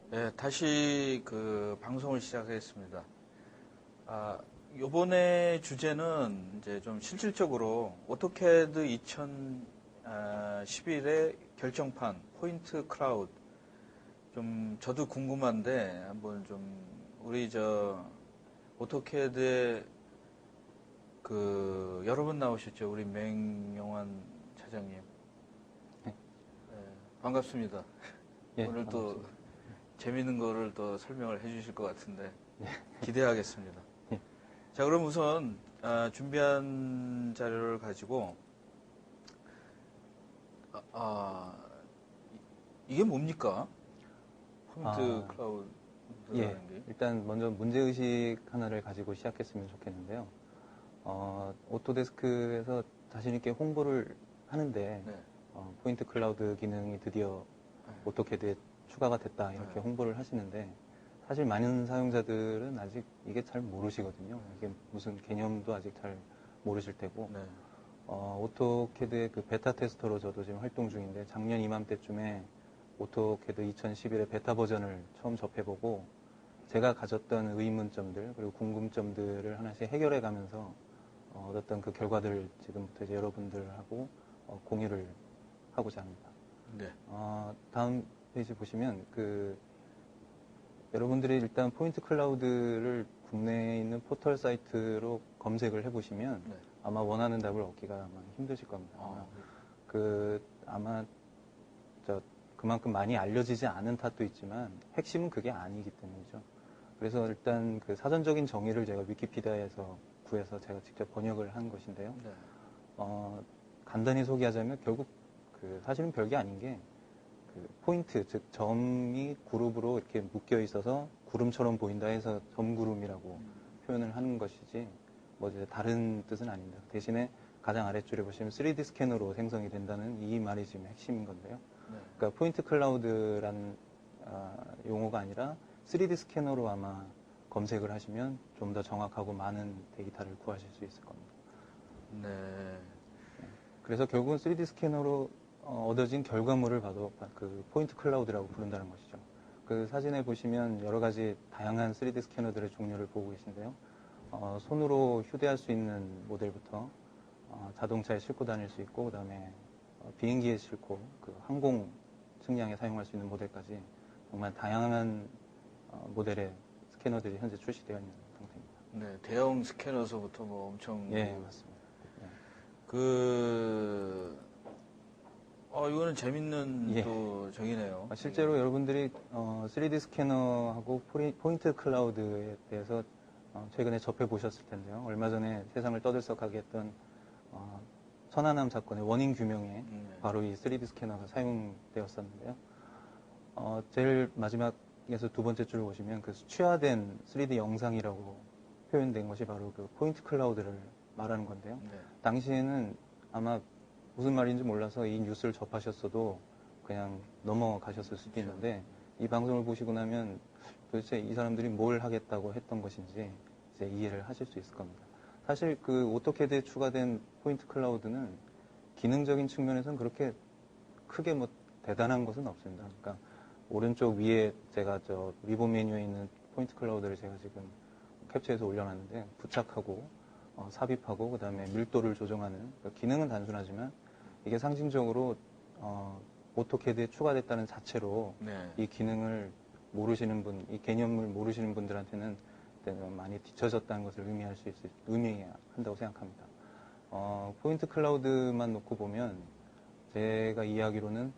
네, 다시 그 방송을 시작하겠습니다. 요번에 주제는 이제 좀 실질적으로 오토캐드 2011의 결정판, 포인트 클라우드. 좀 저도 궁금한데 한번 좀 우리 오토캐드에 그 여러 번 나오셨죠. 우리 맹영환 차장님. 네, 반갑습니다. 예, 오늘 또 반갑습니다. 재밌는 거를 또 설명을 해 주실 것 같은데 기대하겠습니다. 자, 그럼 우선 준비한 자료를 가지고 이게 뭡니까? 포인트 클라우드라는 예, 게? 일단 먼저 문제의식 하나를 가지고 시작했으면 좋겠는데요. 오토데스크에서 자신있게 홍보를 하는데, 네. 포인트 클라우드 기능이 드디어 오토캐드에 추가가 됐다, 이렇게 홍보를 하시는데, 사실 많은 사용자들은 아직 이게 잘 모르시거든요. 이게 무슨 개념도 아직 잘 모르실 테고, 네. 오토캐드의 그 베타 테스터로 저도 지금 활동 중인데, 작년 이맘때쯤에 오토캐드 2011의 베타 버전을 처음 접해보고, 제가 가졌던 의문점들, 그리고 궁금점들을 하나씩 해결해 가면서, 얻었던 그 결과들을 지금부터 이제 여러분들하고 공유를 하고자 합니다. 네. 다음 페이지 보시면, 여러분들이 일단 포인트 클라우드를 국내에 있는 포털 사이트로 검색을 해보시면 네. 아마 원하는 답을 얻기가 아마 힘드실 겁니다. 아마 그만큼 많이 알려지지 않은 탓도 있지만 핵심은 그게 아니기 때문이죠. 그래서 일단 그 사전적인 정의를 제가 위키피디아에서 구해서 제가 직접 번역을 한 것인데요. 네. 간단히 소개하자면 결국 사실은 별게 아닌 게 포인트, 즉 점이 그룹으로 이렇게 묶여 있어서 구름처럼 보인다 해서 점구름이라고 표현을 하는 것이지 뭐 이제 다른 뜻은 아닙니다. 대신에 가장 아래줄에 보시면 3D 스캐너로 생성이 된다는 이 말이 지금 핵심인 건데요. 네. 그러니까 포인트 클라우드라는 용어가 아니라 3D 스캐너로 아마 검색을 하시면 좀 더 정확하고 많은 데이터를 구하실 수 있을 겁니다. 네. 그래서 결국은 3D 스캐너로 얻어진 결과물을 봐도 그 포인트 클라우드라고 부른다는 것이죠. 그 사진에 보시면 여러 가지 다양한 3D 스캐너들의 종류를 보고 계신데요. 손으로 휴대할 수 있는 모델부터 자동차에 싣고 다닐 수 있고, 그 다음에 비행기에 싣고 그 항공 측량에 사용할 수 있는 모델까지 정말 다양한 모델의 스캐너들이 현재 출시되어 있는 상태입니다. 네. 대형 스캐너서부터 뭐 엄청. 예, 맞습니다. 이거는 재밌는 예. 또 적이네요. 실제로 여러분들이 3D 스캐너하고 포인트 클라우드에 대해서 최근에 접해보셨을 텐데요. 얼마 전에 세상을 떠들썩하게 했던 천안함 사건의 원인 규명에 바로 이 3D 스캐너가 사용되었었는데요. 제일 마지막에서 두 번째 줄을 보시면 그 수치화된 3D 영상이라고 표현된 것이 바로 그 포인트 클라우드를 말하는 건데요. 네. 당시에는 아마 무슨 말인지 몰라서 이 뉴스를 접하셨어도 그냥 넘어가셨을 수도 있는데 이 방송을 보시고 나면 도대체 이 사람들이 뭘 하겠다고 했던 것인지 이제 이해를 하실 수 있을 겁니다. 사실 그 오토캐드에 추가된 포인트 클라우드는 기능적인 측면에서는 그렇게 크게 뭐 대단한 것은 없습니다. 그러니까 오른쪽 위에 제가 리본 메뉴에 있는 포인트 클라우드를 제가 지금 캡처해서 올려놨는데 부착하고 삽입하고 그 다음에 밀도를 조정하는 그러니까 기능은 단순하지만 이게 상징적으로 오토캐드에 추가됐다는 자체로 네. 이 기능을 모르시는 분, 이 개념을 모르시는 분들한테는 많이 뒤처졌다는 것을 의미한다고 생각합니다. 포인트 클라우드만 놓고 보면 제가 이해하기로는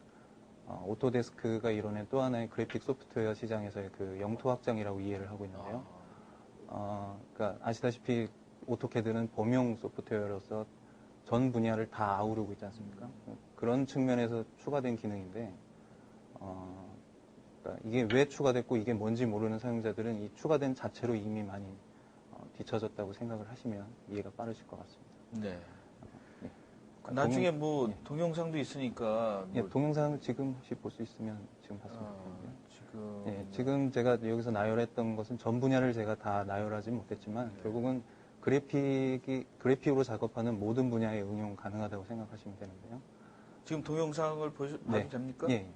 오토데스크가 이뤄낸 또 하나의 그래픽 소프트웨어 시장에서의 그 영토 확장이라고 이해를 하고 있는데요. 그러니까 아시다시피 오토캐드는 범용 소프트웨어로서 전 분야를 다 아우르고 있지 않습니까? 그런 측면에서 추가된 기능인데, 그러니까 이게 왜 추가됐고 이게 뭔지 모르는 사용자들은 이 추가된 자체로 이미 많이 뒤처졌다고 생각을 하시면 이해가 빠르실 것 같습니다. 네. 네. 나중에 동영상도 있으니까. 동영상을 지금 혹시 볼 수 있으면 지금 봤으면 좋겠는데요. 지금. 지금 제가 여기서 나열했던 것은 전 분야를 제가 다 나열하지 못했지만 결국은 그래픽으로 작업하는 모든 분야에 응용 가능하다고 생각하시면 되는데요. 지금 동영상을 봐도 됩니까? 예.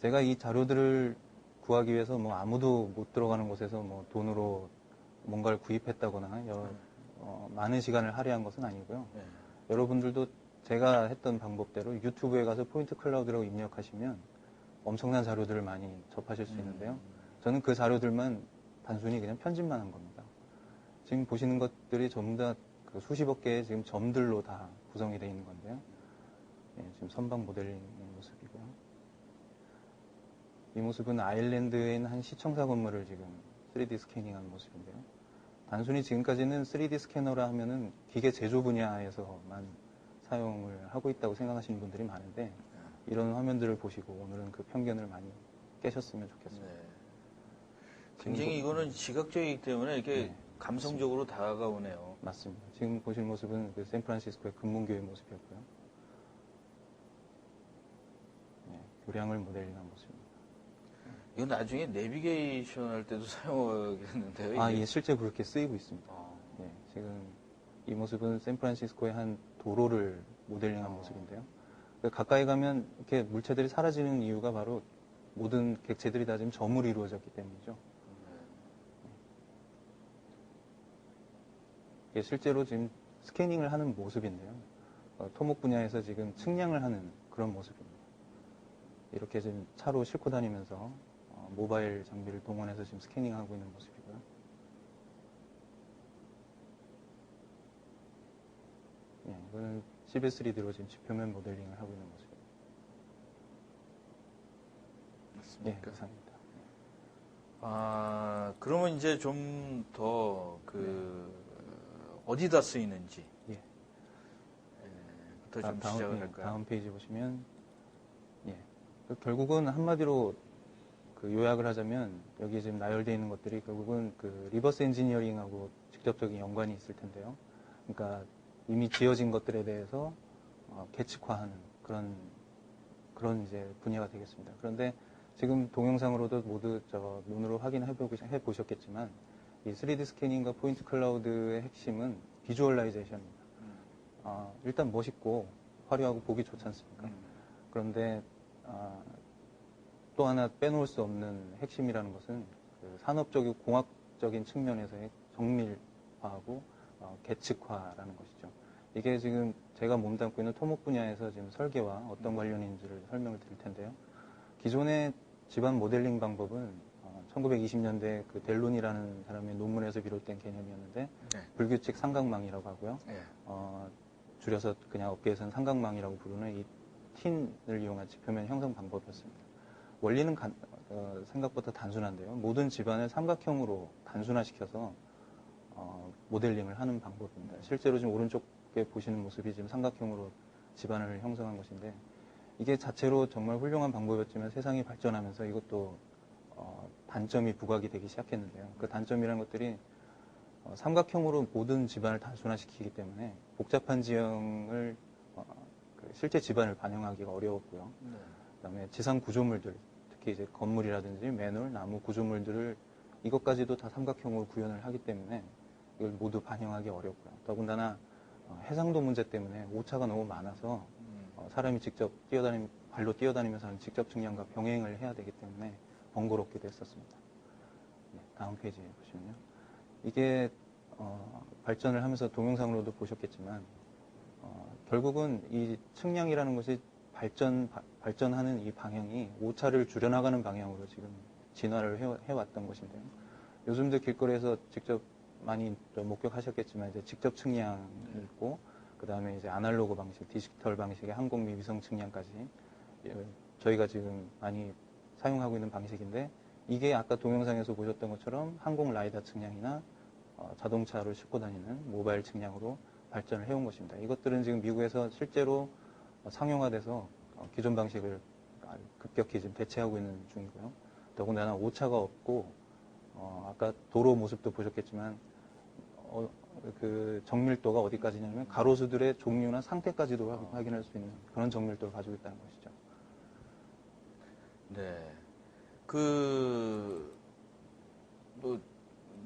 제가 이 자료들을 구하기 위해서 뭐 아무도 못 들어가는 곳에서 뭐 돈으로 뭔가를 구입했다거나 많은 시간을 할애한 것은 아니고요. 네. 여러분들도 제가 했던 방법대로 유튜브에 가서 포인트 클라우드라고 입력하시면 엄청난 자료들을 많이 접하실 수 있는데요. 저는 그 자료들만 단순히 그냥 편집만 한 겁니다. 지금 보시는 것들이 전부 다 그 수십억 개의 지금 점들로 다 구성이 되어 있는 건데요. 예, 지금 선박 모델링의 모습이고요. 이 모습은 아일랜드에 있는 한 시청사 건물을 지금 3D 스캐닝한 모습인데요. 단순히 지금까지는 3D 스캐너라 하면은 기계 제조 분야에서만 사용을 하고 있다고 생각하시는 분들이 많은데 이런 화면들을 보시고 오늘은 그 편견을 많이 깨셨으면 좋겠습니다. 네. 굉장히 이거는 시각적이기 때문에 이렇게 네, 감성적으로 다가오네요. 맞습니다. 지금 보실 모습은 그 샌프란시스코의 금문교의 모습이었고요. 네, 교량을 모델링한 모습입니다. 이건 나중에 내비게이션 할 때도 사용하겠는데요. 아, 예, 실제 그렇게 쓰이고 있습니다. 아. 예, 지금 이 모습은 샌프란시스코의 한 도로를 모델링한 모습인데요. 가까이 가면 이렇게 물체들이 사라지는 이유가 바로 모든 객체들이 다 지금 점으로 이루어졌기 때문이죠. 이게 실제로 지금 스캐닝을 하는 모습인데요. 토목 분야에서 지금 측량을 하는 그런 모습입니다. 이렇게 지금 차로 싣고 다니면서 모바일 장비를 동원해서 지금 스캐닝하고 있는 모습이고요. 예, 이거는 CB3D로 지금 지표면 모델링을 하고 있는 모습입니다. 맞습니까? 예, 이상입니다. 아, 그러면 이제 좀 더 어디다 쓰이는지 예. 부터 좀 시작을 할까요? 다음 페이지 보시면, 예. 결국은 한마디로 그 요약을 하자면 여기 지금 나열되어 있는 것들이 결국은 그 리버스 엔지니어링하고 직접적인 연관이 있을 텐데요. 그러니까 이미 지어진 것들에 대해서 계측화하는 그런 이제 분야가 되겠습니다. 그런데 지금 동영상으로도 모두 눈으로 확인해 보셨겠지만 이 3D 스캐닝과 포인트 클라우드의 핵심은 비주얼라이제이션입니다. 일단 멋있고 화려하고 보기 좋지 않습니까? 그런데 또 하나 빼놓을 수 없는 핵심이라는 것은 그 산업적이고 공학적인 측면에서의 정밀화하고 계측화라는 것이죠. 이게 지금 제가 몸담고 있는 토목 분야에서 지금 설계와 어떤 관련인지를 설명을 드릴 텐데요. 기존의 집안 모델링 방법은 1920년대 그 델론이라는 사람의 논문에서 비롯된 개념이었는데 네. 불규칙 삼각망이라고 하고요. 네. 줄여서 그냥 업계에서는 삼각망이라고 부르는 이 틴을 이용한 지표면 형성 방법이었습니다. 원리는 생각보다 단순한데요. 모든 집안을 삼각형으로 단순화시켜서 모델링을 하는 방법입니다. 실제로 지금 오른쪽에 보시는 모습이 지금 삼각형으로 집안을 형성한 것인데 이게 자체로 정말 훌륭한 방법이었지만 세상이 발전하면서 이것도 단점이 부각이 되기 시작했는데요. 그 단점이라는 것들이 삼각형으로 모든 집안을 단순화시키기 때문에 복잡한 지형을 실제 집안을 반영하기가 어려웠고요. 네. 그다음에 지상 구조물들, 특히 이제 건물이라든지 맨홀, 나무 구조물들을 이것까지도 다 삼각형으로 구현을 하기 때문에 이걸 모두 반영하기 어렵고요. 더군다나 해상도 문제 때문에 오차가 너무 많아서 사람이 직접 발로 뛰어다니면서 하는 직접 측량과 병행을 해야 되기 때문에 번거롭기도 했었습니다. 네, 다음 페이지 보시면요. 이게 발전을 하면서 동영상으로도 보셨겠지만 결국은 이 측량이라는 것이 발전하는 이 방향이 오차를 줄여나가는 방향으로 지금 진화를 해왔던 것인데요. 요즘도 길거리에서 직접 많이 목격하셨겠지만 이제 직접 측량이 있고 그 다음에 이제 아날로그 방식, 디지털 방식의 항공 및 위성 측량까지 저희가 지금 많이 사용하고 있는 방식인데 이게 아까 동영상에서 보셨던 것처럼 항공 라이다 측량이나 자동차를 싣고 다니는 모바일 측량으로 발전을 해온 것입니다. 이것들은 지금 미국에서 실제로 상용화돼서 기존 방식을 급격히 지금 대체하고 있는 중이고요. 더군다나 오차가 없고 아까 도로 모습도 보셨겠지만 그 정밀도가 어디까지냐면 가로수들의 종류나 상태까지도 확인할 수 있는 그런 정밀도를 가지고 있다는 것이죠. 네.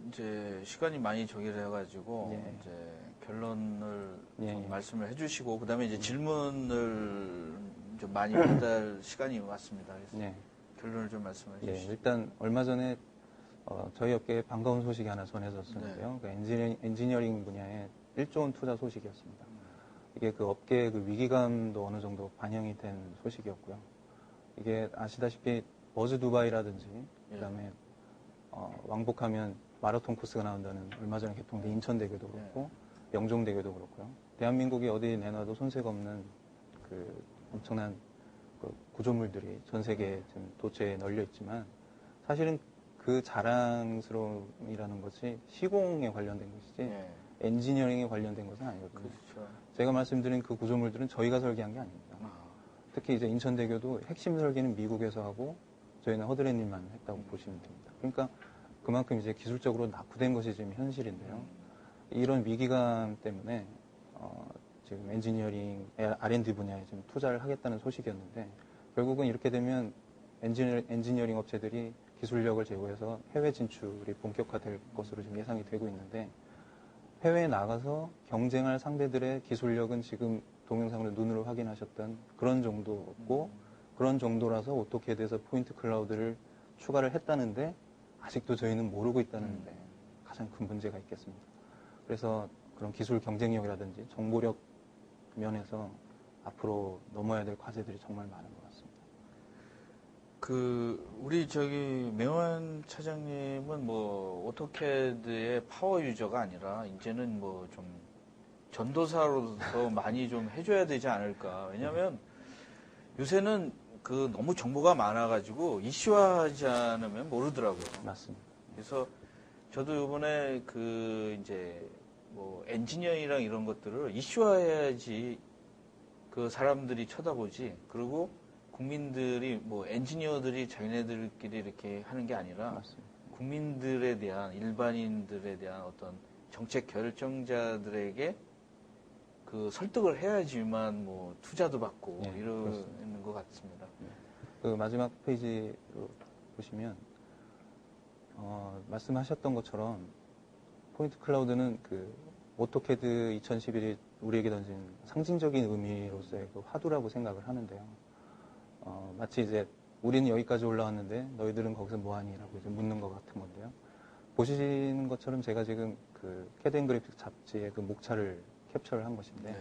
이제 시간이 많이 저기해가지고 예. 이제 결론을 예, 좀 예. 말씀을 해주시고 그다음에 이제 질문을 좀 많이 받을 시간이 왔습니다. 그래서 네. 결론을 좀 말씀해 예, 주시죠. 일단 얼마 전에 저희 업계에 반가운 소식이 하나 전해졌었는데요. 그 엔지니어링 분야에 1조 원 투자 소식이었습니다. 이게 그 업계의 그 위기감도 어느 정도 반영이 된 소식이었고요. 이게 아시다시피 버즈 두바이라든지 그다음에 왕복하면 마라톤 코스가 나온다는 얼마 전에 개통된 인천대교도 그렇고 영종대교도 그렇고요. 대한민국이 어디 내놔도 손색 없는 그 엄청난 그 구조물들이 전 세계에 지금 도처에 널려 있지만 사실은 그 자랑스러움이라는 것이 시공에 관련된 것이지 엔지니어링에 관련된 것은 아니거든요. 그렇죠. 제가 말씀드린 그 구조물들은 저희가 설계한 게 아닙니다. 특히 이제 인천대교도 핵심 설계는 미국에서 하고 저희는 허드렛일만 했다고 보시면 됩니다. 그러니까 그만큼 이제 기술적으로 낙후된 것이 지금 현실인데요. 이런 위기감 때문에 지금 엔지니어링, R&D 분야에 지금 투자를 하겠다는 소식이었는데 결국은 이렇게 되면 엔지니어링 업체들이 기술력을 제고해서 해외 진출이 본격화될 것으로 지금 예상이 되고 있는데 해외에 나가서 경쟁할 상대들의 기술력은 지금 동영상으로 눈으로 확인하셨던 그런 정도고 그런 정도라서 오토캐드에서 포인트 클라우드를 추가를 했다는데 아직도 저희는 모르고 있다는 데 가장 큰 문제가 있겠습니다. 그래서 그런 기술 경쟁력이라든지 정보력 면에서 앞으로 넘어야 될 과제들이 정말 많은 것 같습니다. 우리 명환 차장님은 뭐 오토캐드의 파워 유저가 아니라 이제는 뭐 좀 전도사로서 많이 좀 해줘야 되지 않을까. 왜냐면 요새는 너무 정보가 많아가지고 이슈화하지 않으면 모르더라고요. 맞습니다. 그래서 저도 이번에 이제 뭐 엔지니어링이랑 이런 것들을 이슈화해야지 그 사람들이 쳐다보지. 그리고 국민들이 뭐 엔지니어들이 자기네들끼리 이렇게 하는 게 아니라 맞습니다. 국민들에 대한 일반인들에 대한 어떤 정책 결정자들에게 설득을 해야지만 뭐 투자도 받고 이러는 것 같습니다. 그 마지막 페이지로 보시면 말씀하셨던 것처럼 포인트 클라우드는 그 오토캐드 2011이 우리에게 던진 상징적인 의미로서의 그 화두라고 생각을 하는데요. 마치 이제 우리는 여기까지 올라왔는데 너희들은 거기서 뭐하니라고 이제 묻는 것 같은 건데요. 보시는 것처럼 제가 지금 그 캐드 앤 그래픽 잡지의 그 목차를 캡처를 한 것인데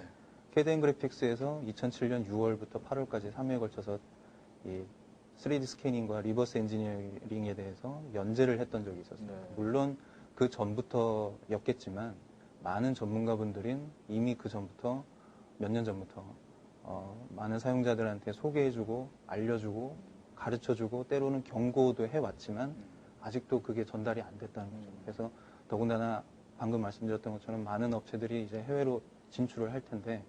캐드 앤 그래픽스에서 2007년 6월부터 8월까지 3회에 걸쳐서 이 3D 스캐닝과 리버스 엔지니어링에 대해서 연재를 했던 적이 있었습니다. 물론 그 전부터였겠지만 많은 전문가분들은 이미 그 전부터 몇 년 전부터 많은 사용자들한테 소개해주고 알려주고 가르쳐주고 때로는 경고도 해왔지만 아직도 그게 전달이 안 됐다는 거죠. 그래서 더군다나 방금 말씀드렸던 것처럼 많은 업체들이 이제 해외로 진출을 할 텐데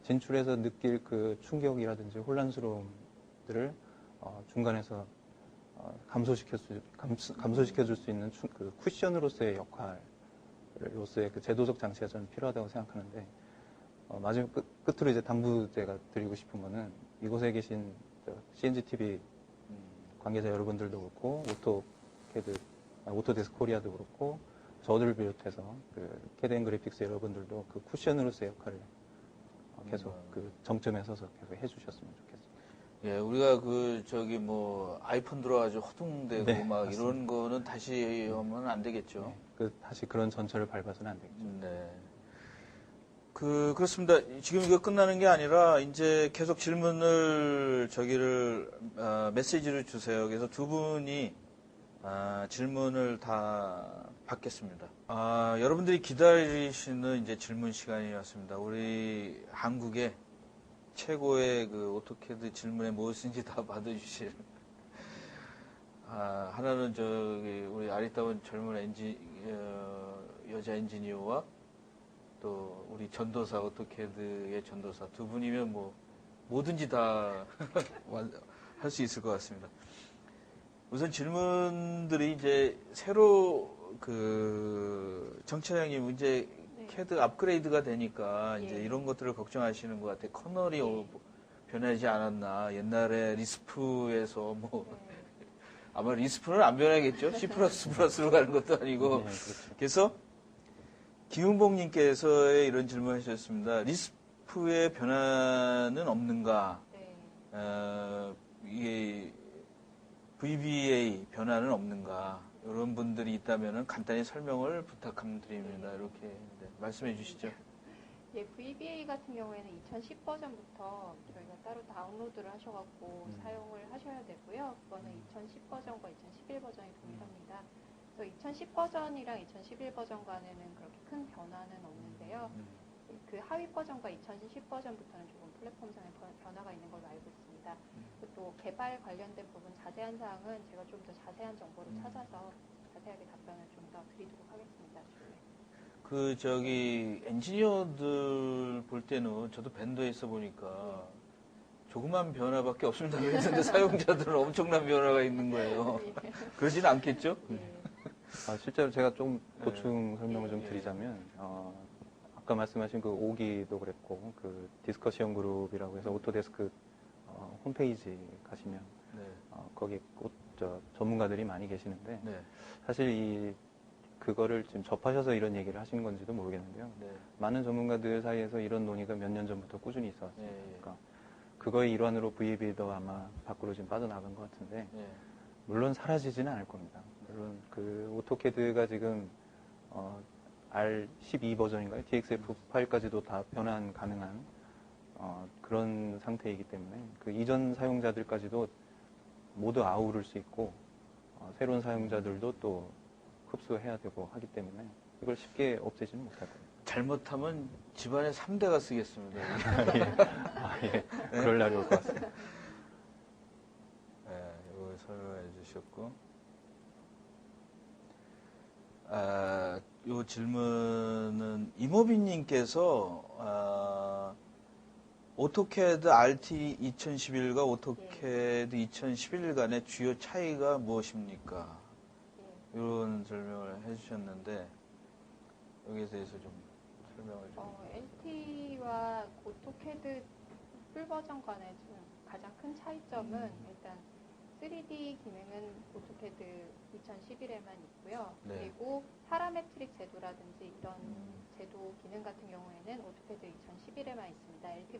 진출해서 느낄 그 충격이라든지 혼란스러움들을 중간에서 감소시켜줄 수 있는 그 쿠션으로서의 역할로서의 그 제도적 장치가 저는 필요하다고 생각하는데 마지막 끝으로 이제 당부제가 드리고 싶은 거는 이곳에 계신 CNGTV 관계자 여러분들도 그렇고 오토데스크 코리아도 그렇고 저들을 비롯해서 그 캐드 앤 그래픽스 여러분들도 그 쿠션으로서의 역할을 계속 그 정점에 서서 계속 해주셨으면 좋겠습니다. 예, 우리가 아이폰 들어가지고 허둥대고 네, 막 맞습니다. 이런 거는 다시 하면 안 되겠죠. 네, 다시 그런 전철을 밟아서는 안 되겠죠. 네. 그렇습니다. 지금 이거 끝나는 게 아니라 이제 계속 질문을 메시지를 주세요. 그래서 두 분이 질문을 다 받겠습니다. 여러분들이 기다리시는 이제 질문 시간이 왔습니다. 우리 한국의 최고의 그 오토캐드 질문에 무엇인지 다 받아주실. 하나는 우리 아리따운 젊은 여자 엔지니어와 또 우리 전도사, 오토캐드의 전도사 두 분이면 뭐 뭐든지 다 할 수 있을 것 같습니다. 우선 질문들이 이제 새로 정차장님 이제 캐드 업그레이드가 되니까 이제 이런 것들을 걱정하시는 것 같아요. 커널이 변하지 않았나. 옛날에 리스프에서 아마 리스프는 안 변하겠죠. C++로 가는 것도 아니고. 네, 그렇죠. 그래서 김은봉님께서의 이런 질문을 하셨습니다. 리스프의 변화는 없는가? 이게 VBA 변화는 없는가? 이런 분들이 있다면 간단히 설명을 부탁드립니다. 이렇게 말씀해 주시죠. 예, VBA 같은 경우에는 2010 버전부터 저희가 따로 다운로드를 하셔갖고 사용을 하셔야 되고요. 그거는 2010 버전과 2011 버전이 동일합니다. 그래서 2010 버전이랑 2011 버전 간에는 그렇게 큰 변화는 없는데요. 그 하위 버전과 2010 버전부터는 조금 플랫폼상의 변화가 있는 걸로 알고 있습니다. 그리고 또 개발 관련된 부분 자세한 사항은 제가 좀 더 자세한 정보를 찾아서 자세하게 답변을 좀 더 드리도록 하겠습니다. 엔지니어들 볼 때는 저도 밴더에 있어 보니까 조그만 변화밖에 없습니다. 그랬는데 사용자들은 엄청난 변화가 있는 거예요. 그러진 않겠죠? 실제로 제가 좀 보충 설명을 좀 드리자면, 아까 말씀하신 그 오기도 그랬고, 그 디스커션 그룹이라고 해서 오토데스크 홈페이지 가시면, 거기 전문가들이 많이 계시는데, 사실 그거를 지금 접하셔서 이런 얘기를 하시는 건지도 모르겠는데요. 많은 전문가들 사이에서 이런 논의가 몇 년 전부터 꾸준히 있어 왔습니다. 그러니까 그거의 일환으로 VB도 아마 밖으로 지금 빠져나간 것 같은데, 물론 사라지지는 않을 겁니다. 물론 그 오토캐드가 지금 R12 버전인가요? DXF5까지도 다 변환 가능한 그런 상태이기 때문에 그 이전 사용자들까지도 모두 아우를 수 있고 새로운 사용자들도 또 흡수해야 되고 하기 때문에 이걸 쉽게 없애지는 못할 겁니다. 잘못하면 집안에 3대가 쓰겠습니다. 그럴 날이 올 것 같습니다. 이거 설명해 주셨고. 이 질문은 이모빈님께서 오토캐드 RT 2011과 오토캐드 2011 간의 주요 차이가 무엇입니까? 이런 설명을 해주셨는데 여기에 대해서 좀 설명을 좀. LT와 오토캐드 풀 버전 간의 가장 큰 차이점은 일단 3D 기능은 오토캐드 2011에만 있고요. 그리고 파라메트릭 제도라든지 이런 제도 기능 같은 경우에는 오토캐드 2011에만 있습니다. LT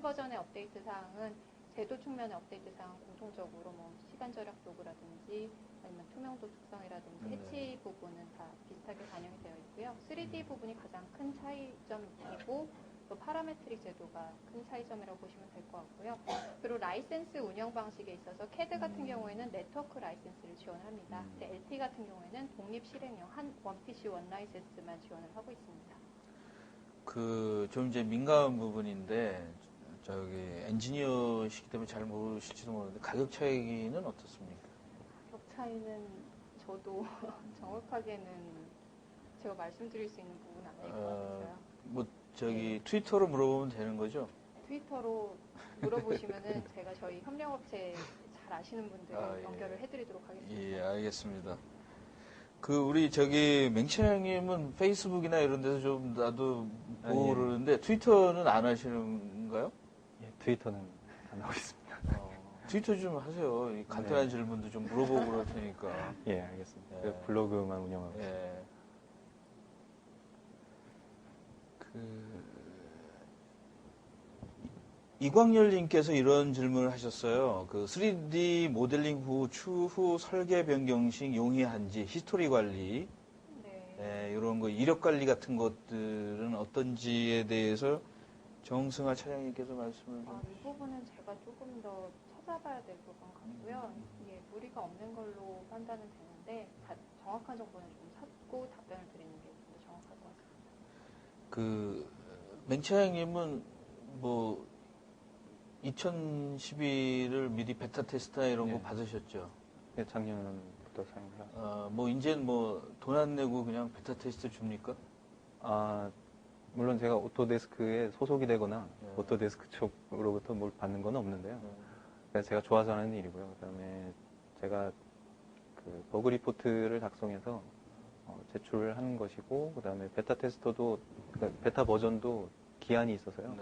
버전의 업데이트 사항은 제도 측면의 업데이트 사항은 공통적으로 시간 절약 도구라든지 아니면 투명도 특성이라든지 해치 부분은 다 비슷하게 반영이 되어 있고요. 3D 부분이 가장 큰 차이점이고 또 파라메트릭 제도가 큰 차이점이라고 보시면 될 것 같고요. 그리고 라이센스 운영 방식에 있어서 CAD 같은 경우에는 네트워크 라이센스를 지원합니다. LT 같은 경우에는 독립 실행형 원PC 원 라이센스만 지원을 하고 있습니다. 좀 이제 민감한 부분인데 엔지니어시기 때문에 잘 모르실지도 모르는데 가격 차이는 어떻습니까? 가격 차이는 저도 정확하게는 제가 말씀드릴 수 있는 부분은 아닐 것 같아서요. 트위터로 물어보면 되는 거죠? 트위터로 물어보시면은 제가 저희 협력업체 잘 아시는 분들 연결을 해드리도록 하겠습니다. 예, 알겠습니다. 우리 맹채양님은 페이스북이나 이런 데서 좀 나도 보고 그러는데 트위터는 안 하시는가요? 트위터는 안 하고 있습니다. 트위터 좀 하세요. 간단한 질문도 좀 물어보고 그럴 테니까. 예, 알겠습니다. 블로그만 운영하고 있습니다. 이광열님께서 이런 질문을 하셨어요. 3D 모델링 후 추후 설계 변경 시 용이한지 히스토리 관리, 이런 거 이력 관리 같은 것들은 어떤지에 대해서 정승아 차장님께서 말씀을 좀. 이 부분은 제가 조금 더 찾아봐야 될 부분 같고요. 무리가 없는 걸로 판단은 되는데 정확한 정보는 좀 찾고 답변을 드리는 게 좀 더 정확할 것 같습니다. 맹차장님은 2011을 미리 베타 테스트나 이런 거 받으셨죠? 네, 작년부터 사용을 하고. 이제는 돈 안 내고 그냥 베타 테스트 줍니까? 물론 제가 오토데스크에 소속이 되거나 오토데스크 쪽으로부터 뭘 받는 건 없는데요. 그래서 제가 좋아서 하는 일이고요. 그다음에 제가 버그 리포트를 작성해서 제출을 하는 것이고, 그다음에 베타 테스터도 베타 버전도 기한이 있어서요.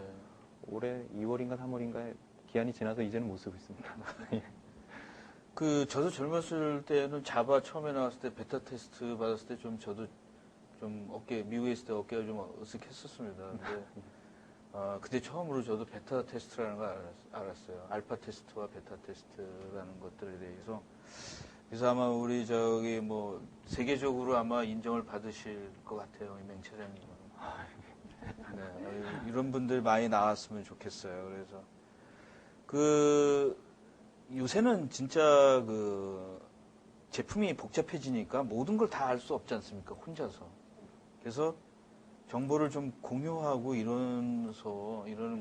올해 2월인가 3월인가에 기한이 지나서 이제는 못 쓰고 있습니다. 저도 젊었을 때는 자바 처음에 나왔을 때 베타 테스트 받았을 때 저도 좀 미국에 있을 때 어깨가 좀 어색했었습니다. 근데 그때 처음으로 저도 베타 테스트라는 걸 알았어요. 알파 테스트와 베타 테스트라는 것들에 대해서. 그래서 아마 우리 뭐 세계적으로 아마 인정을 받으실 것 같아요, 이 맹 차장님은. 네, 이런 분들 많이 나왔으면 좋겠어요. 그래서 요새는 진짜 제품이 복잡해지니까 모든 걸 다 알 수 없지 않습니까? 혼자서. 그래서 정보를 좀 공유하고 이러는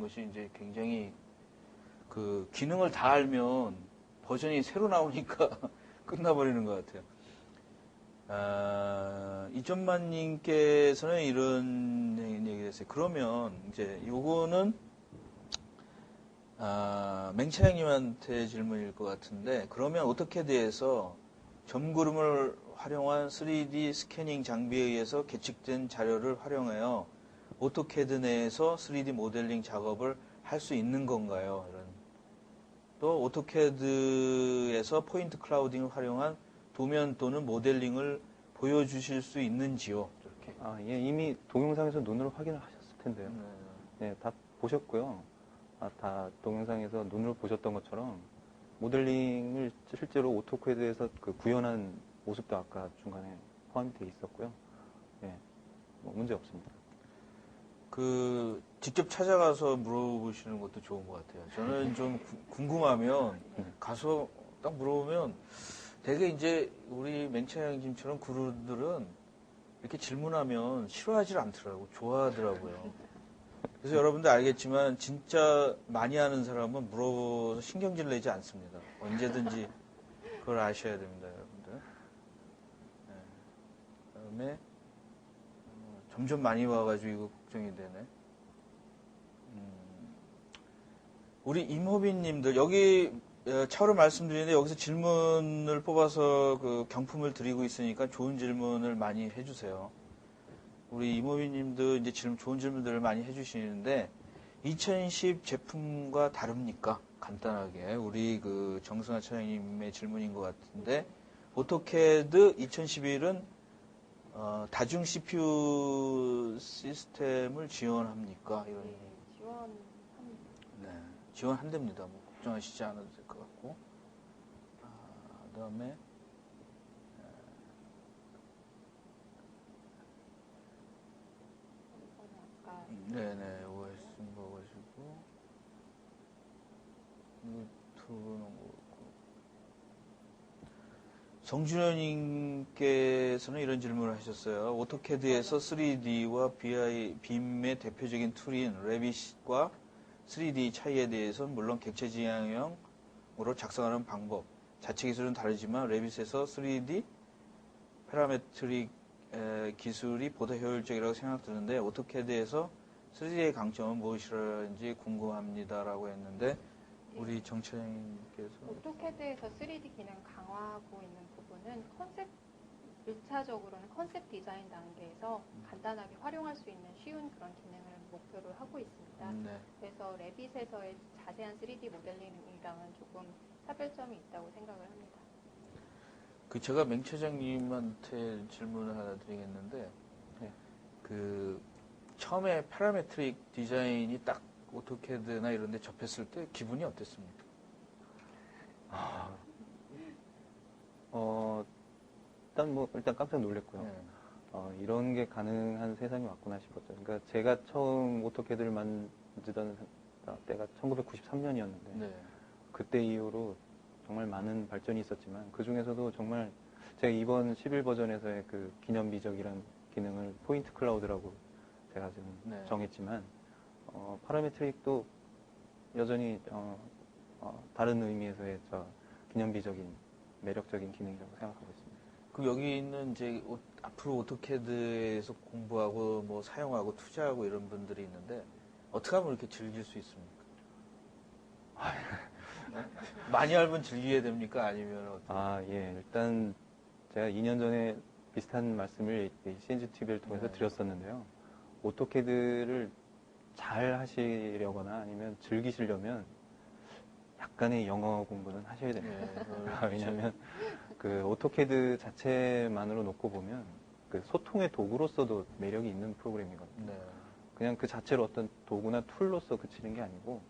것이 이제 굉장히 기능을 다 알면 버전이 새로 나오니까 끝나버리는 것 같아요. 이점만님께서는 이런 얘기를 했어요. 그러면 이제 요거는 맹차장님한테 질문일 것 같은데, 그러면 오토캐드에서 점구름을 활용한 3D 스캐닝 장비에 의해서 계측된 자료를 활용하여 오토캐드 내에서 3D 모델링 작업을 할 수 있는 건가요? 또 오토캐드에서 포인트 클라우딩을 활용한 도면 또는 모델링을 보여주실 수 있는지요? 이렇게. 예, 이미 동영상에서 눈으로 확인을 하셨을 텐데요. 네, 다 보셨고요. 다 동영상에서 눈으로 보셨던 것처럼 모델링을 실제로 오토캐드에서 구현한 모습도 아까 중간에 포함이 되어 있었고요. 예, 뭐 문제 없습니다. 직접 찾아가서 물어보시는 것도 좋은 것 같아요. 저는 좀 궁금하면 가서 딱 물어보면 되게 이제 우리 맹차장님처럼 그루들은 이렇게 질문하면 싫어하지 않더라고, 좋아하더라고요. 그래서 여러분들 알겠지만 진짜 많이 아는 사람은 물어보서 신경질 내지 않습니다. 언제든지 그걸 아셔야 됩니다, 여러분들. 네. 그다음에 점점 많이 와가지고 이거 걱정이 되네. 우리 임호빈님들 여기 차후로 말씀드리는데 여기서 질문을 뽑아서 경품을 드리고 있으니까 좋은 질문을 많이 해주세요. 우리 임호빈님도 이제 좋은 질문들을 많이 해주시는데 2010 제품과 다릅니까? 간단하게 우리 정승아 차장님의 질문인 것 같은데 오토캐드 2011은 다중 CPU 시스템을 지원합니까? 이런. 네, 지원합니다. 네, 지원한답니다. 뭐 걱정하시지 않아도 될 것 같고. 그다음에 아까 네네, OS 먹으시고 유튜브는 그렇고. 성준현님께서는 이런 질문을 하셨어요. 오토캐드에서 3D와 빔의 대표적인 툴인 레빗과 3D 차이에 대해서는 물론 객체 지향형으로 작성하는 방법, 자체 기술은 다르지만 레빗에서 3D 파라메트릭 기술이 보다 효율적이라고 생각드는데 오토캐드에서 3D의 강점은 무엇이라는지 궁금합니다라고 했는데 우리 정차장님께서 오토캐드에서 3D 기능 강화하고 있는 부분은 1차적으로는 컨셉 디자인 단계에서 간단하게 활용할 수 있는 쉬운 그런 기능을 목표로 하고 있습니다. 네. 그래서 레빗에서의 자세한 3D 모델링이랑은 조금 차별점이 있다고 생각을 합니다. 제가 맹 차장님한테 질문을 하나 드리겠는데, 네. 처음에 파라메트릭 디자인이 딱 오토캐드나 이런 데 접했을 때 기분이 어땠습니까? 일단 깜짝 놀랐고요. 네. 이런 게 가능한 세상이 왔구나 싶었죠. 그러니까 제가 처음 오토캐드를 만지던 때가 1993년이었는데, 네. 그때 이후로 정말 많은 발전이 있었지만, 그 중에서도 정말 제가 이번 11 버전에서의 기념비적이란 기능을 포인트 클라우드라고 제가 지금 네. 정했지만, 파라메트릭도 여전히 다른 의미에서의 기념비적인 매력적인 기능이라고 생각하고 있습니다. 여기 있는 이제 앞으로 오토캐드에서 공부하고 뭐 사용하고 투자하고 이런 분들이 있는데 어떻게 하면 이렇게 즐길 수 있습니까? 많이 알면 즐기게 됩니까? 아니면 어떻게? 예. 일단 제가 2년 전에 비슷한 말씀을 CNG TV를 통해서 네. 드렸었는데요. 오토캐드를 잘 하시려거나 아니면 즐기시려면 약간의 영어 공부는 하셔야 됩니다. 네, 왜냐하면 오토캐드 자체만으로 놓고 보면 소통의 도구로서도 매력이 있는 프로그램이거든요. 네. 그냥 그 자체로 어떤 도구나 툴로서 그치는 게 아니고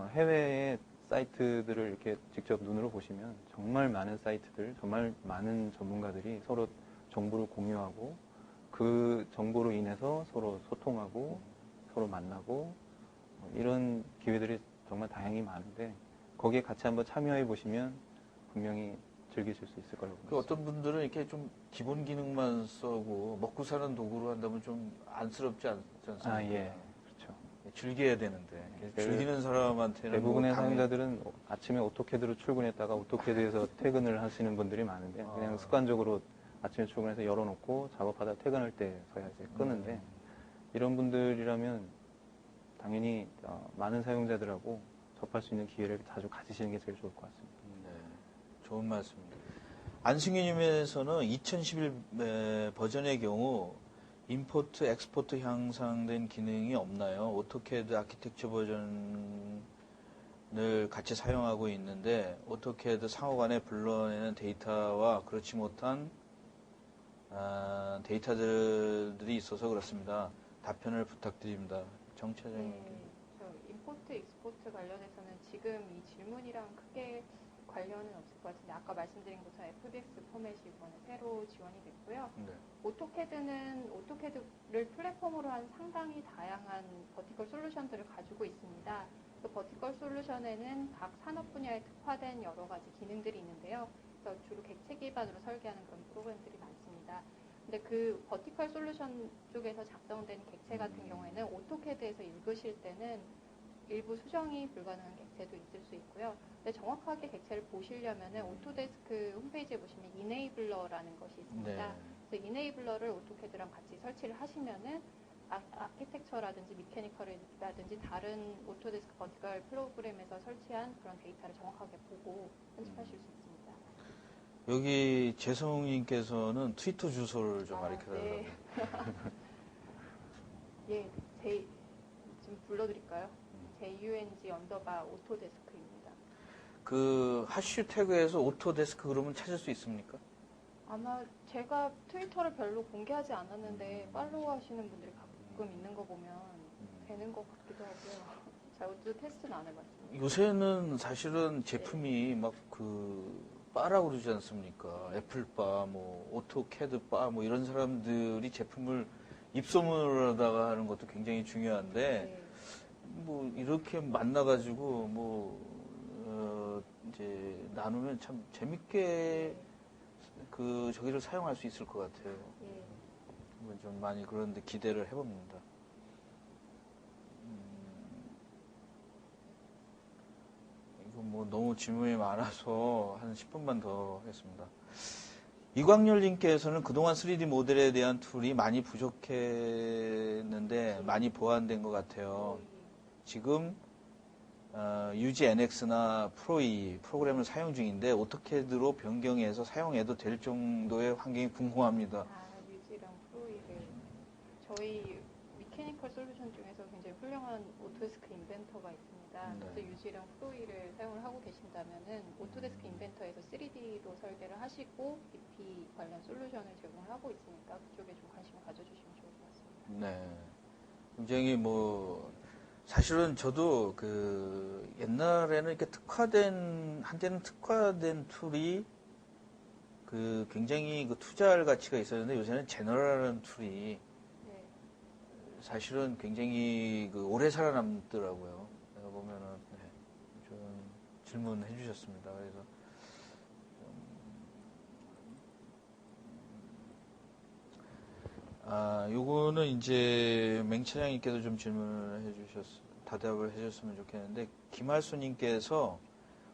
해외의 사이트들을 이렇게 직접 눈으로 보시면 정말 많은 사이트들, 정말 많은 전문가들이 서로 정보를 공유하고 그 정보로 인해서 서로 소통하고 서로 만나고 이런 기회들이 정말 다양히 많은데 거기에 같이 한번 참여해 보시면 분명히 즐기실 수 있을 거라고 그 봅니다. 어떤 분들은 이렇게 좀 기본 기능만 써고 먹고 사는 도구로 한다면 좀 안쓰럽지 않습니까? 아, 예. 그렇죠. 즐겨야 되는데 그 즐기는 사람한테는 대부분의 뭐 당연히- 사용자들은 아침에 오토캐드로 출근했다가 오토캐드에서 퇴근을 하시는 분들이 많은데 그냥 습관적으로 아침에 출근해서 열어놓고 작업하다 퇴근할 때 서야 이제 끄는데 이런 분들이라면 당연히 많은 사용자들하고 접할 수 있는 기회를 자주 가지시는 게 제일 좋을 것 같습니다. 네, 좋은 말씀입니다. 안승희님에서는 2011 버전의 경우 임포트, 엑스포트 향상된 기능이 없나요? 오토캐드 아키텍처 버전을 같이 사용하고 있는데 오토캐드 상호간에 불러내는 데이터와 그렇지 못한 데이터들이 있어서 그렇습니다. 답변을 부탁드립니다. 정차장님. 네, 저 임포트, 익스포트 관련해서는 지금 이 질문이랑 크게 관련은 없을 것 같은데 아까 말씀드린 것처럼 FBX 포맷이 이번에 새로 지원이 됐고요. 네. 오토캐드는 오토캐드를 플랫폼으로 한 상당히 다양한 버티컬 솔루션들을 가지고 있습니다. 그 버티컬 솔루션에는 각 산업 분야에 특화된 여러 가지 기능들이 있는데요. 그래서 주로 객체 기반으로 설계하는 그런 프로그램들이 많습니다. 근데 그 버티컬 솔루션 쪽에서 작성된 객체 같은 경우에는 오토캐드에서 읽으실 때는 일부 수정이 불가능한 객체도 있을 수 있고요. 근데 정확하게 객체를 보시려면은 오토데스크 홈페이지에 보시면 이네이블러라는 것이 있습니다. 네. 그래서 이네이블러를 오토캐드랑 같이 설치를 하시면은 아키텍처라든지 미케니컬이라든지 다른 오토데스크 버티컬 프로그램에서 설치한 그런 데이터를 정확하게 보고 편집하실 수 있습니다. 여기 재성님께서는 트위터 주소를 좀 알려달라고. 네. 예, 지금 불러드릴까요? JUNG_오토데스크입니다. 그 하슈태그에서 오토데스크 그러면 찾을 수 있습니까? 아마 제가 트위터를 별로 공개하지 않았는데 팔로우 하시는 분들이 가끔 있는 거 보면 되는 것 같기도 하고요. 저도 테스트는 안 해봤습니다. 요새는 사실은 제품이 막 그 바라고 그러지 않습니까? 애플바, 뭐 오토캐드바, 뭐 이런 사람들이 제품을 입소문을 하다가 하는 것도 굉장히 중요한데 네. 뭐 이렇게 만나가지고 뭐 이제 나누면 참 재밌게 그 저기를 사용할 수 있을 것 같아요. 예. 한번 좀 많이 그런데 기대를 해봅니다. 이거 뭐 너무 질문이 많아서 한 10분만 더 하겠습니다. 이광렬님께서는 그동안 3D 모델에 대한 툴이 많이 부족했는데 많이 보완된 것 같아요. 지금 UGNX나 프로2 프로그램을 사용 중인데 오토캐드로 변경해서 사용해도 될 정도의 환경이 궁금합니다. 뮤지랑 프로이를 저희 미케니컬 솔루션 중에서 굉장히 훌륭한 오토데스크 인벤터가 있습니다. 네. 그래서 유지랑 프로이를 사용을 하고 계신다면은 오토데스크 인벤터에서 3D로 설계를 하시고 BP 관련 솔루션을 제공을 하고 있으니까 그쪽에 좀 관심을 가져주시면 좋을 것 같습니다. 네. 굉장히 뭐 사실은 저도 그 옛날에는 이렇게 한때는 특화된 툴이 그 굉장히 그 투자할 가치가 있었는데 요새는 제너럴한 툴이 네. 사실은 굉장히 그 오래 살아남더라고요. 내가 보면은 좀 질문해 주셨습니다. 그래서 요거는 이제 맹차장님께서 좀 질문을 답을 해주셨으면 좋겠는데, 김할수님께서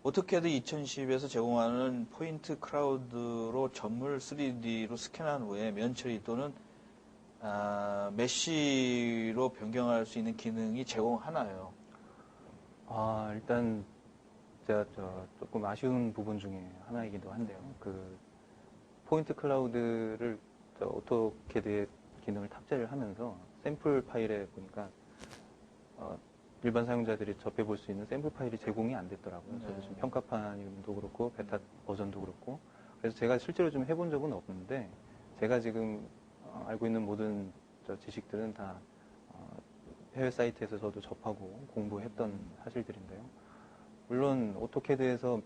오토캐드 2010에서 제공하는 포인트 클라우드로 점을 3D로 스캔한 후에 면처리 또는 메쉬로 변경할 수 있는 기능이 제공하나요? 일단 제가 조금 아쉬운 부분 중에 하나이기도 한데요. 그 포인트 클라우드를 오토캐드에 기능을 탑재를 하면서 샘플 파일에 보니까 일반 사용자들이 접해볼 수 있는 샘플 파일이 제공이 안 됐더라고요. 저도 지금 평가판도 그렇고 베타 버전도 그렇고 그래서 제가 실제로 좀 해본 적은 없는데 제가 지금 알고 있는 모든 지식들은 다 해외 사이트에서 저도 접하고 공부했던 사실들인데요. 물론 오토캐드에서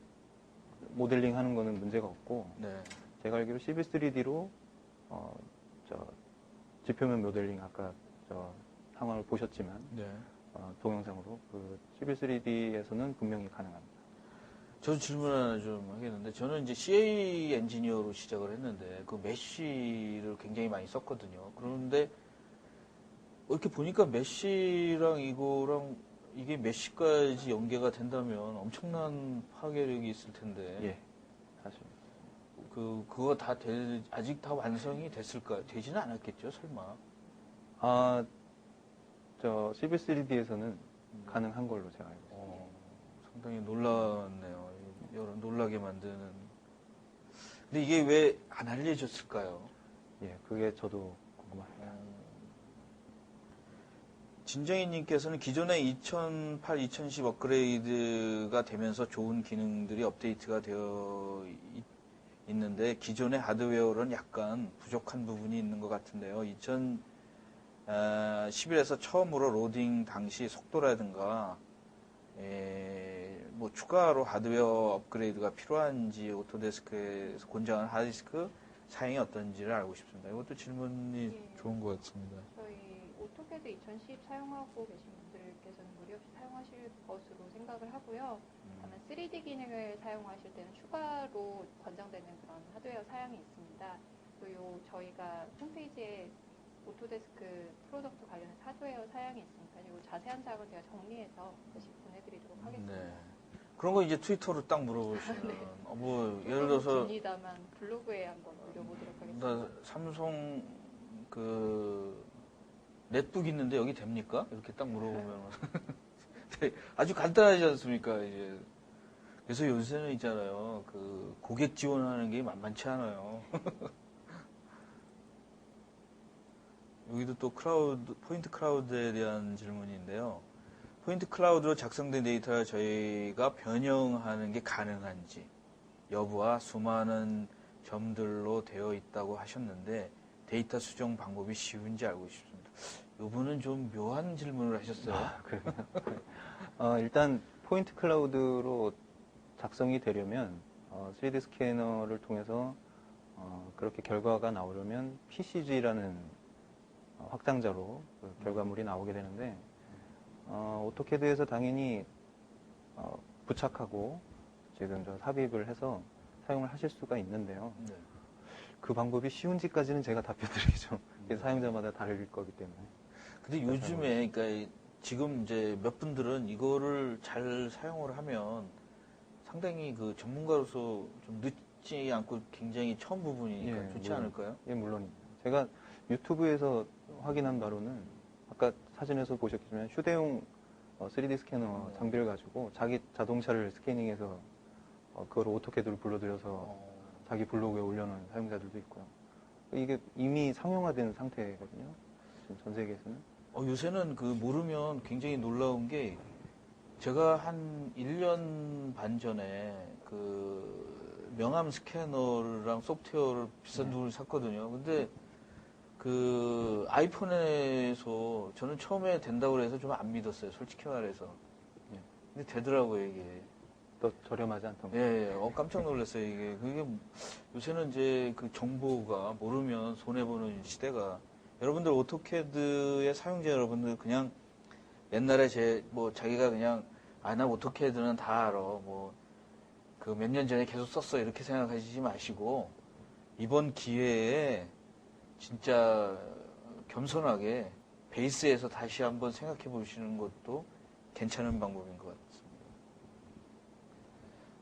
모델링 하는 거는 문제가 없고, 네. 제가 알기로 CV3D로 지표면 모델링 아까 상황을 보셨지만 네. 동영상으로 그 CV3D에서는 분명히 가능합니다. 저도 질문 하나 좀 하겠는데, 저는 이제 CA 엔지니어로 시작을 했는데, 그 메쉬를 굉장히 많이 썼거든요. 그런데, 이렇게 보니까 메쉬랑 이거랑, 이게 메쉬까지 연계가 된다면 엄청난 파괴력이 있을 텐데, 예, 사실. 그거 아직 다 완성이 됐을까요? 되지는 않았겠죠, 설마. CV3D에서는 가능한 걸로 제가 알고 있습니다. 상당히 놀랐네요. 여러 놀라게 만드는. 근데 이게 왜 안 알려졌을까요? 예, 그게 저도 궁금합니다. 진정희님께서는 기존의 2008, 2010 업그레이드가 되면서 좋은 기능들이 업데이트가 되어 있는데 기존의 하드웨어로는 약간 부족한 부분이 있는 것 같은데요. 2011에서 처음으로 로딩 당시 속도라든가 뭐 추가로 하드웨어 업그레이드가 필요한지 오토데스크에서 권장하는 하드디스크 사양이 어떤지를 알고 싶습니다. 이것도 질문이 예. 좋은 것 같습니다. 저희 오토캐드 2010 사용하고 계신 분들께서는 무리 없이 사용하실 것으로 생각을 하고요. 다만 3D 기능을 사용하실 때는 추가로 권장되는 그런 하드웨어 사양이 있습니다. 그리고 저희가 홈페이지에 오토데스크 프로덕트 관련해서 하드웨어 사양이 있으니까 요 자세한 사항을 제가 정리해서 다시 보내드리도록 하겠습니다. 네. 그런 거 이제 트위터로 딱 물어보시면, 네. 뭐, 예를 들어서, 깁니다만 블로그에 한번 올려보도록 하겠습니다. 나 삼성, 넷북 있는데 여기 됩니까? 이렇게 딱 물어보면. 네, 아주 간단하지 않습니까, 이제. 그래서 요새는 있잖아요, 고객 지원하는 게 만만치 않아요. 여기도 또 포인트 클라우드에 대한 질문인데요. 포인트 클라우드로 작성된 데이터를 저희가 변형하는 게 가능한지 여부와 수많은 점들로 되어 있다고 하셨는데 데이터 수정 방법이 쉬운지 알고 싶습니다. 이분은 좀 묘한 질문을 하셨어요. 그래요? 일단 포인트 클라우드로 작성이 되려면 3D 스캐너를 통해서 그렇게 결과가 나오려면 PCG라는 확장자로 그 결과물이 나오게 되는데 오토캐드에서 당연히 부착하고 지금 삽입을 해서 사용을 하실 수가 있는데요. 네. 그 방법이 쉬운지까지는 제가 답변드리기죠. 사용자마다 다를 거기 때문에. 근데 요즘에 그러니까 지금 이제 몇 분들은 이거를 잘 사용을 하면 상당히 전문가로서 좀 늦지 않고 굉장히 처음 부분이니까 예, 좋지 물론. 않을까요? 예, 물론입니다. 제가 유튜브에서 확인한 바로는 아까 사진에서 보셨겠지만 휴대용 3D 스캐너 장비를 가지고 자기 자동차를 스캐닝해서 그걸 오토캐드로 불러들여서 자기 블로그에 올려놓은 사용자들도 있고요. 이게 이미 상용화된 상태거든요. 지금 전 세계에서는. 요새는 모르면 굉장히 놀라운 게 제가 한 1년 반 전에 명암 스캐너랑 소프트웨어를 비싼 돈을 샀거든요. 근데 아이폰에서 저는 처음에 된다고 해서 좀 안 믿었어요. 솔직히 말해서. 예. 근데 되더라고요, 이게. 또 저렴하지 않던 거. 예, 깜짝 놀랐어요, 이게. 그게 요새는 이제 정보가 모르면 손해보는 시대가. 여러분들 오토캐드의 사용자 여러분들 그냥 옛날에 자기가 그냥 나 오토캐드는 다 알아. 몇 년 전에 계속 썼어. 이렇게 생각하시지 마시고 이번 기회에 진짜 겸손하게 베이스에서 다시 한번 생각해 보시는 것도 괜찮은 방법인 것 같습니다.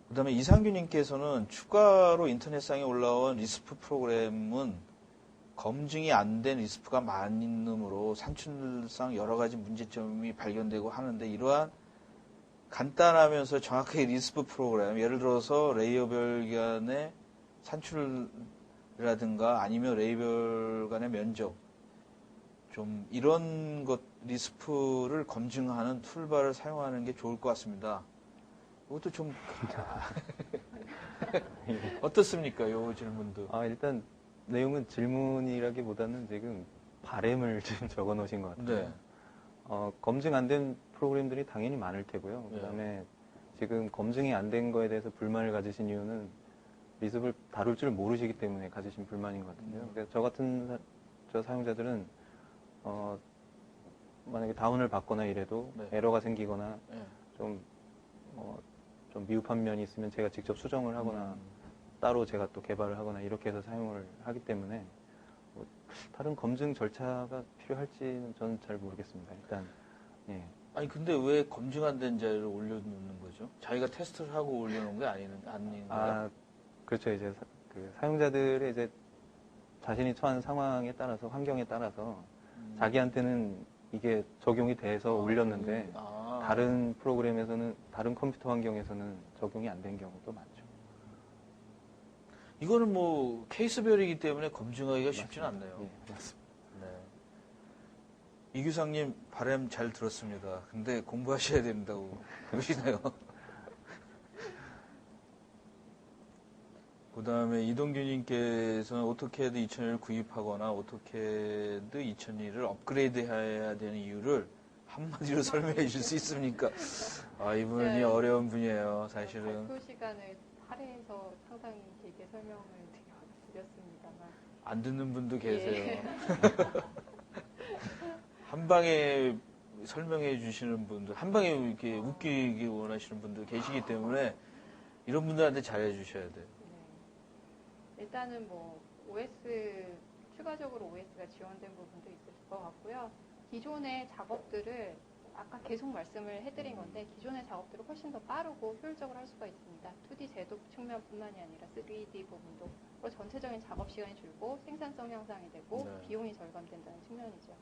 그 다음에 이상규님께서는 추가로 인터넷상에 올라온 리스프 프로그램은 검증이 안 된 리스프가 많음으로 산출상 여러 가지 문제점이 발견되고 하는데 이러한 간단하면서 정확하게 리스프 프로그램, 예를 들어서 레이어별 간의 산출이라든가 아니면 레이어별 간의 면적, 좀 이런 리스프를 검증하는 툴바를 사용하는 게 좋을 것 같습니다. 이것도 좀 어떻습니까? 이 질문도. 일단 내용은 질문이라기보다는 지금 바램을 좀 적어 놓으신 것 같아요. 네. 검증 안 된 프로그램들이 당연히 많을 테고요. 네. 그다음에 지금 검증이 안 된 거에 대해서 불만을 가지신 이유는 미습을 다룰 줄 모르시기 때문에 가지신 불만인 것 같은데요. 그래서 저 같은 저 사용자들은 만약에 다운을 받거나 이래도 네. 에러가 생기거나 네. 좀 미흡한 면이 있으면 제가 직접 수정을 하거나 따로 제가 또 개발을 하거나 이렇게 해서 사용을 하기 때문에 뭐 다른 검증 절차가 필요할지는 저는 잘 모르겠습니다. 일단 예. 아니 근데 왜 검증 안 된 자료를 올려놓는 거죠? 자기가 테스트를 하고 올려놓은 게 아닌가요? 아 그렇죠. 이제 그 사용자들의 이제 자신이 처한 상황에 따라서 환경에 따라서 자기한테는 이게 적용이 돼서 올렸는데 다른 프로그램에서는 다른 컴퓨터 환경에서는 적용이 안 된 경우도 많죠. 이거는 뭐 케이스별이기 때문에 검증하기가 쉽지는 맞습니다. 않네요. 예, 맞습니다. 네. 이규상님 바람 잘 들었습니다. 근데 공부하셔야 된다고 그러시네요. 그 다음에 이동규님께서는 오토캐드 2001을 구입하거나 오토캐드 2001을 업그레이드 해야 되는 이유를 한마디로 설명해 줄 수 있습니까? 아, 이분이 네. 어려운 분이에요, 사실은. 발표 시간을 할애해서 상당히 길게 설명을 드렸습니다만. 안 듣는 분도 예. 계세요. 한 방에 설명해 주시는 분들, 한 방에 이렇게 웃기기 원하시는 분들 계시기 때문에 이런 분들한테 잘해 주셔야 돼요. 네. 일단은 뭐 OS 추가적으로 OS가 지원된 부분도 있을 것 같고요. 기존의 작업들을 아까 계속 말씀을 해드린 건데 기존의 작업들을 훨씬 더 빠르고 효율적으로 할 수가 있습니다. 2D 제도 측면뿐만이 아니라 3D 부분도 전체적인 작업 시간이 줄고 생산성 향상이 되고 네. 비용이 절감된다는 측면이죠.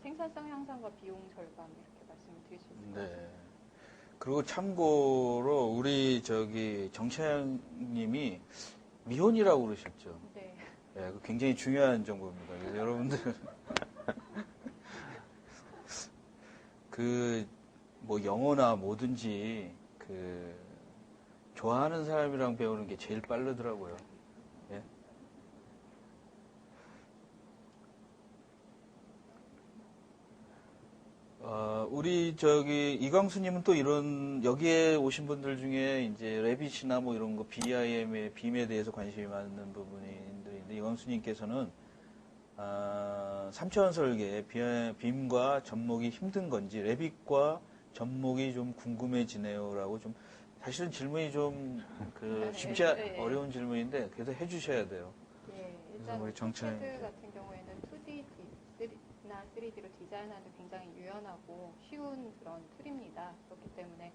생산성 향상과 비용 절감 이렇게 말씀을 드릴 수 있을 것 같습니다. 네. 그리고 참고로 우리 정채양님이 미혼이라고 그러셨죠. 네. 네, 그 굉장히 중요한 정보입니다. 그래서 여러분들 뭐 영어나 뭐든지 좋아하는 사람이랑 배우는 게 제일 빠르더라고요. 예? 우리 이광수님은 또 여기에 오신 분들 중에 이제 레빗이나 뭐 이런 거 BIM의 빔에 대해서 관심이 많은 부분인데 이광수님께서는 3차원 설계 빔과 접목이 힘든 건지 레빗과 접목이 좀 궁금해지네요라고 좀 사실은 질문이 좀 쉽지 어려운 질문인데 그래도 해주셔야 돼요. 예, 그래서 일단 우리 정채영 오토캐드 같은 경우에는 2D나 3D로 디자인하는 굉장히 유연하고 쉬운 그런 툴입니다. 그렇기 때문에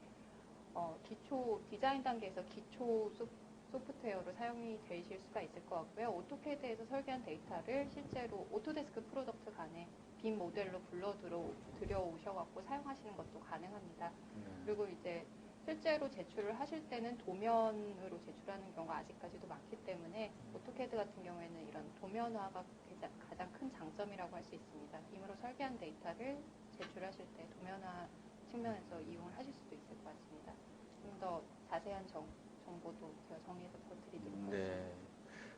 기초 디자인 단계에서 기초 소프트웨어로 사용이 되실 수가 있을 것 같고요. 오토캐드에서 설계한 데이터를 실제로 오토데스크 프로덕트 간에 빔 모델로 들여오셔갖고 사용하시는 것도 가능합니다. 그리고 이제 실제로 제출을 하실 때는 도면으로 제출하는 경우가 아직까지도 많기 때문에 오토캐드 같은 경우에는 이런 도면화가 가장 큰 장점이라고 할 수 있습니다. 빔으로 설계한 데이터를 제출하실 때 도면화 측면에서 이용을 하실 수도 있을 것 같습니다. 좀 더 자세한 정보도 제가 정리해서 더 드리도록 하겠습니다. 네.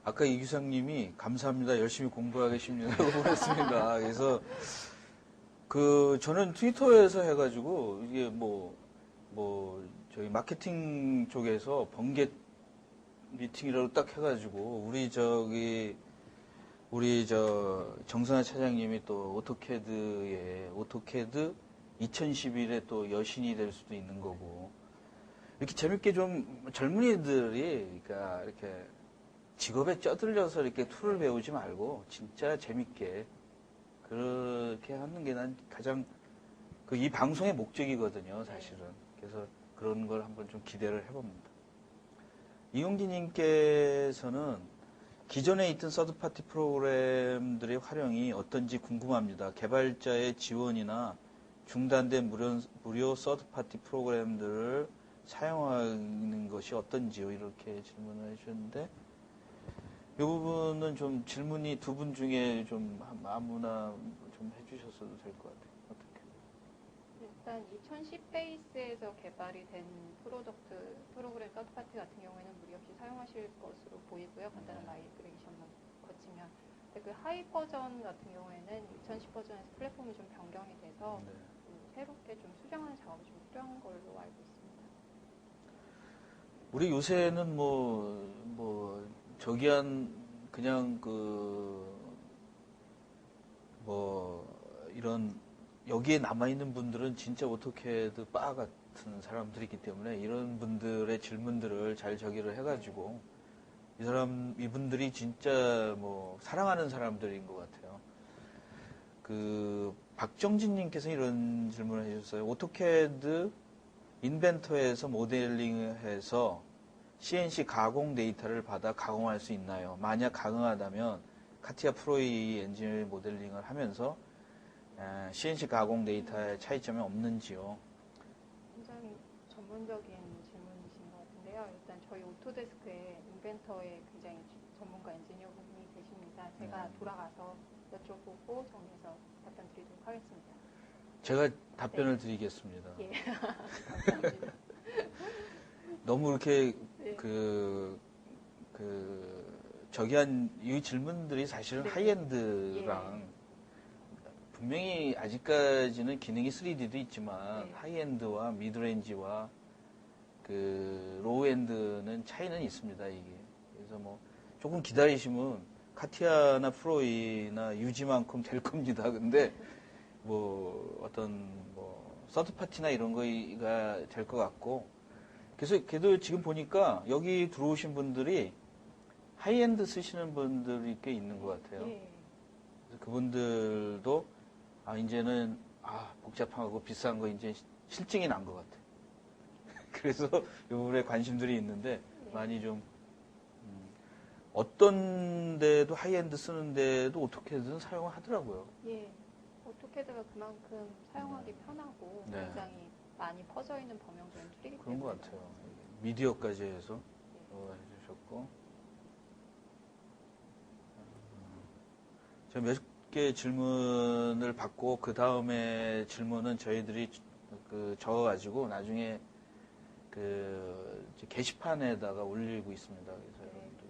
아까 이규상님이 감사합니다. 열심히 공부하겠습니다라고 보냈습니다. 그래서 저는 트위터에서 해가지고 이게 저희 마케팅 쪽에서 번개 미팅이라고 딱 해가지고 우리 정선아 차장님이 또 오토캐드 2011에 또 여신이 될 수도 있는 거고 이렇게 재밌게 좀 젊은이들이 그러니까 이렇게 직업에 쩌들려서 이렇게 툴을 배우지 말고 진짜 재밌게 그렇게 하는 게 난 가장 이 방송의 목적이거든요, 사실은. 그래서 그런 걸 한번 좀 기대를 해봅니다. 이용기님께서는 기존에 있던 서드파티 프로그램들의 활용이 어떤지 궁금합니다. 개발자의 지원이나 중단된 무료 서드파티 프로그램들을 사용하는 것이 어떤지요? 이렇게 질문을 해주셨는데 이 부분은 좀 질문이 두 분 중에 좀 아무나 좀 해주셨어도 될 것 같아요. 어떻게? 일단 2010 베이스에서 개발이 된 프로그램 서드파티 같은 경우에는 무리 없이 사용하실 것으로 보이고요. 간단한 마이그레이션만 거치면. 근데 그 하이 버전 같은 경우에는 2010 버전에서 플랫폼이 좀 변경이 돼서 새롭게 좀 수정하는 작업이 좀 필요한 걸로 알고 있습니다. 우리 요새는 저기한, 그냥 이런, 여기에 남아있는 분들은 진짜 오토캐드 빠 같은 사람들이기 때문에 이런 분들의 질문들을 잘 저기를 해가지고 이분들이 진짜 사랑하는 사람들인 것 같아요. 박정진님께서 이런 질문을 해주셨어요. 오토캐드 인벤터에서 모델링해서 CNC 가공 데이터를 받아 가공할 수 있나요? 만약 가능하다면 카티아 프로이 엔진을 모델링을 하면서 CNC 가공 데이터의 차이점이 없는지요? 굉장히 전문적인 질문이신 것 같은데요. 일단 저희 오토데스크에 인벤터에 굉장히 전문가 엔지니어분이 계십니다. 제가 돌아가서 여쭤보고 정리해서 답변 드리도록 하겠습니다. 제가 답변을 드리겠습니다. 예. 감사합니다. 너무 이렇게 네. 이 질문들이 사실은 네. 하이엔드랑 분명히 아직까지는 기능이 3D도 있지만 네. 하이엔드와 미드레인지와 로우엔드는 차이는 있습니다, 이게. 그래서 조금 기다리시면 카티아나 프로이나 유지만큼 될 겁니다. 근데 서드파티나 이런 거가 될 것 같고, 그래서 걔도 지금 보니까 여기 들어오신 분들이 하이엔드 쓰시는 분들이 꽤 있는 것 같아요. 예. 그래서 그분들도 이제는 복잡하고 비싼 거 이제 실증이 난 것 같아요. 그래서 이 부분에 관심들이 있는데 많이 좀 어떤 데도 하이엔드 쓰는데도 오토캐드는 사용을 하더라고요. 예. 오토캐드가 그만큼 사용하기 편하고 네. 굉장히 많이 퍼져 있는 범용적인 툴이기 그런 때문에 것 같아요. 미디어까지 해서 해주셨고. 제가 몇 개 질문을 받고 그 다음에 질문은 저희들이 적어가지고 나중에 이제 게시판에다가 올리고 있습니다. 그래서 여러분들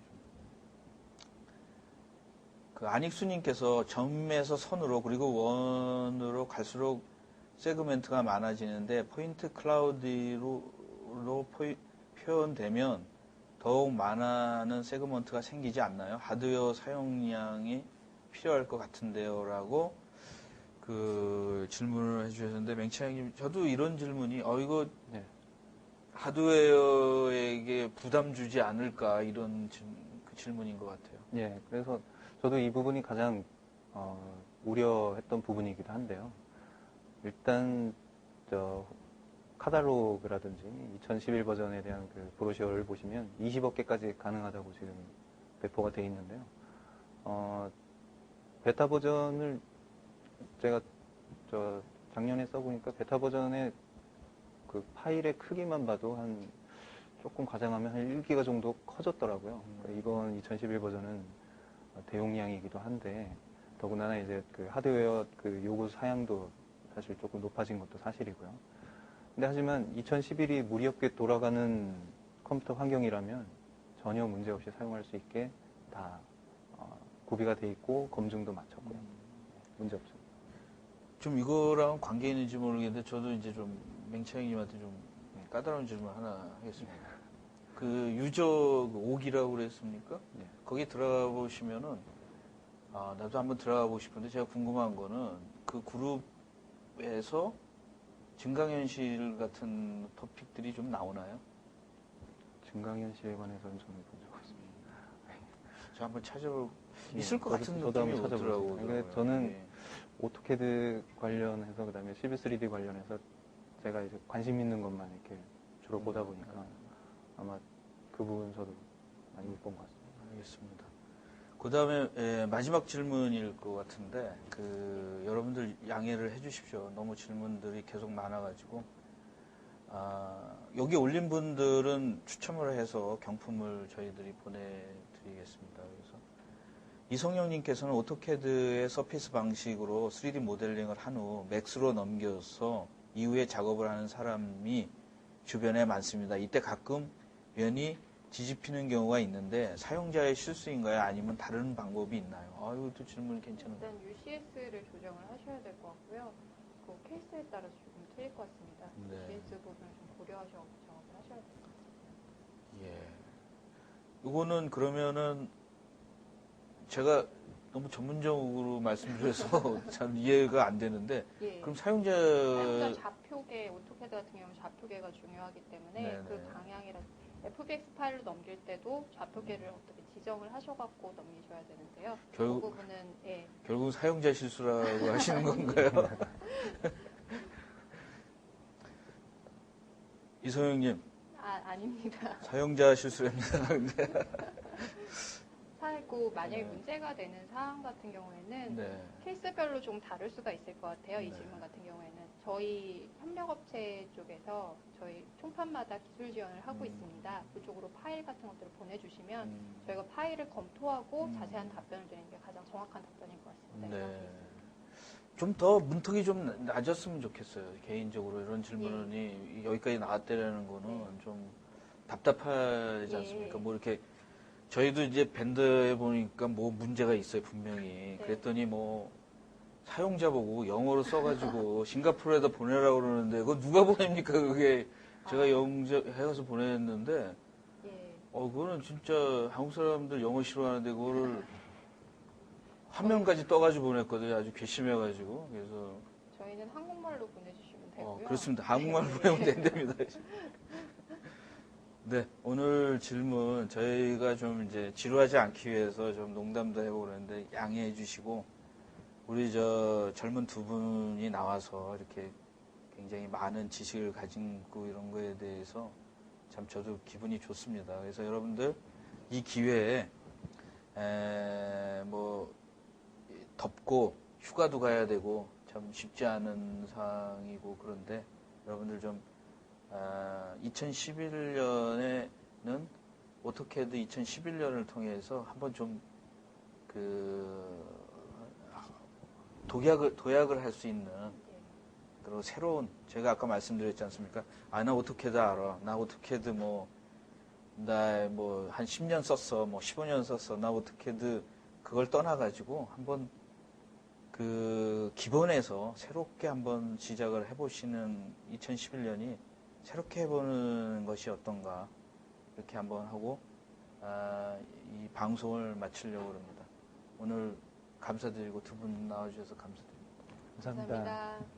안익수님께서 점에서 선으로 그리고 원으로 갈수록 세그멘트가 많아지는데 포인트 클라우드로 표현되면 더욱 많은 세그먼트가 생기지 않나요? 하드웨어 사용량이 필요할 것 같은데요. 라고 질문을 해주셨는데, 맹창님, 저도 이런 질문이, 이거 하드웨어에게 부담 주지 않을까, 이런 질문인 것 같아요. 예, 그래서 저도 이 부분이 가장 우려했던 부분이기도 한데요. 일단 카탈로그라든지 2011 버전에 대한 브로셔를 보시면 20억 개까지 가능하다고 지금 배포가 되어 있는데요. 베타 버전을 제가 작년에 써보니까 베타 버전의 파일의 크기만 봐도 조금 과장하면 한 1기가 정도 커졌더라고요. 이번 2011 버전은 대용량이기도 한데 더군다나 이제 하드웨어 요구 사양도 사실 조금 높아진 것도 사실이고요. 근데 하지만 2011이 무리 없게 돌아가는 컴퓨터 환경이라면 전혀 문제 없이 사용할 수 있게 다 구비가 돼 있고 검증도 마쳤고요. 문제 없습니다. 좀 이거랑 관계 있는지 모르겠는데 저도 이제 좀 맹창님한테 좀 까다로운 질문 하나 하겠습니다. 유저 5기라고 그랬습니까? 네. 거기 들어가 보시면은 나도 한번 들어가 보고 싶은데 제가 궁금한 거는 그 그룹에서 증강현실 같은 토픽들이 좀 나오나요? 증강현실에 관해서는 저는 본 적 없습니다. 제가 한번 찾아볼 있을 것 같은 저도 느낌이 한번 오더라고요. 그러니까 저는 오토캐드 관련해서 그다음에 시빌 3D 관련해서 제가 이제 관심 있는 것만 이렇게 주로 보다 보니까 아마 그 부분 저도 많이 못 본 것 같습니다. 알겠습니다. 그 다음에 마지막 질문일 것 같은데 여러분들 양해를 해주십시오. 너무 질문들이 계속 많아가지고 여기 올린 분들은 추첨을 해서 경품을 저희들이 보내드리겠습니다. 그래서 이성영님께서는 오토캐드의 서피스 방식으로 3D 모델링을 한 후 맥스로 넘겨서 이후에 작업을 하는 사람이 주변에 많습니다. 이때 가끔 면이 뒤집히는 경우가 있는데 사용자의 실수인가요? 아니면 다른 방법이 있나요? 이것도 질문 괜찮은데. 일단 UCS를 조정을 하셔야 될 것 같고요. 그 케이스에 따라서 조금 틀릴 것 같습니다. 네. GS 부분을 좀 고려하셔서 작업을 하셔야 될 것 같습니다. 예. 이거는 그러면은 제가 너무 전문적으로 말씀드려서 잘 이해가 안 되는데 예. 그럼 사용자 좌표계, 오토캐드 같은 경우는 좌표계가 중요하기 때문에 네네. 그 방향이라 FBX 파일로 넘길 때도 좌표계를 어떻게 지정을 하셔갖고 넘기셔야 되는데요. 결국- 그 부분은 예. 결국 사용자 실수라고 하시는 건가요? 이소영님, 아닙니다. 사용자 실수랍니다. 근데. 살고 만약에 네. 문제가 되는 사항 같은 경우에는 네. 케이스별로 좀 다를 수가 있을 것 같아요. 이 네. 질문 같은 경우에는 저희 협력업체 쪽에서 저희 총판마다 기술 지원을 하고 있습니다. 그쪽으로 파일 같은 것들을 보내주시면 저희가 파일을 검토하고 자세한 답변을 드리는 게 가장 정확한 답변일 것 같습니다. 이런 네. 케이스는. 좀 더 문턱이 좀 낮았으면 좋겠어요. 개인적으로 이런 질문이 여기까지 나왔다라는 거는 좀 답답하지 않습니까? 예. 뭐 이렇게 저희도 이제 밴드에 보니까 뭐 문제가 있어요, 분명히. 그랬더니 뭐 사용자 보고 영어로 써가지고 싱가포르에다 보내라고 그러는데 그거 누가 보냅니까? 그게 제가 해가서 보냈는데 예. 그거는 진짜 한국 사람들 영어 싫어하는데 그거를 화면까지 떠가지고 보냈거든요. 아주 괘씸해가지고. 그래서 저희는 한국말로 보내주시면 되고요. 그렇습니다. 한국말 보내면 된답니다. 네, 오늘 질문 저희가 좀 이제 지루하지 않기 위해서 좀 농담도 해보고 그러는데 양해해 주시고 우리 저 젊은 두 분이 나와서 이렇게 굉장히 많은 지식을 가지고 이런 거에 대해서 참 저도 기분이 좋습니다. 그래서 여러분들 이 기회에 뭐 덥고 휴가도 가야 되고 참 쉽지 않은 상황이고 그런데 여러분들 좀 2011년에는 오토캐드 2011년을 통해서 한번 좀 도약을 할 수 있는 그리고 새로운 제가 아까 말씀드렸지 않습니까? 나 오토캐드 알아. 나 오토캐드 나 한 10년 썼어. 15년 썼어. 나 오토캐드 그걸 떠나가지고 한번 기본에서 새롭게 한번 시작을 해보시는 2011년이 새롭게 해보는 것이 어떤가 이렇게 한번 하고 이 방송을 마치려고 합니다. 오늘 감사드리고 두 분 나와주셔서 감사드립니다. 감사합니다. 감사합니다.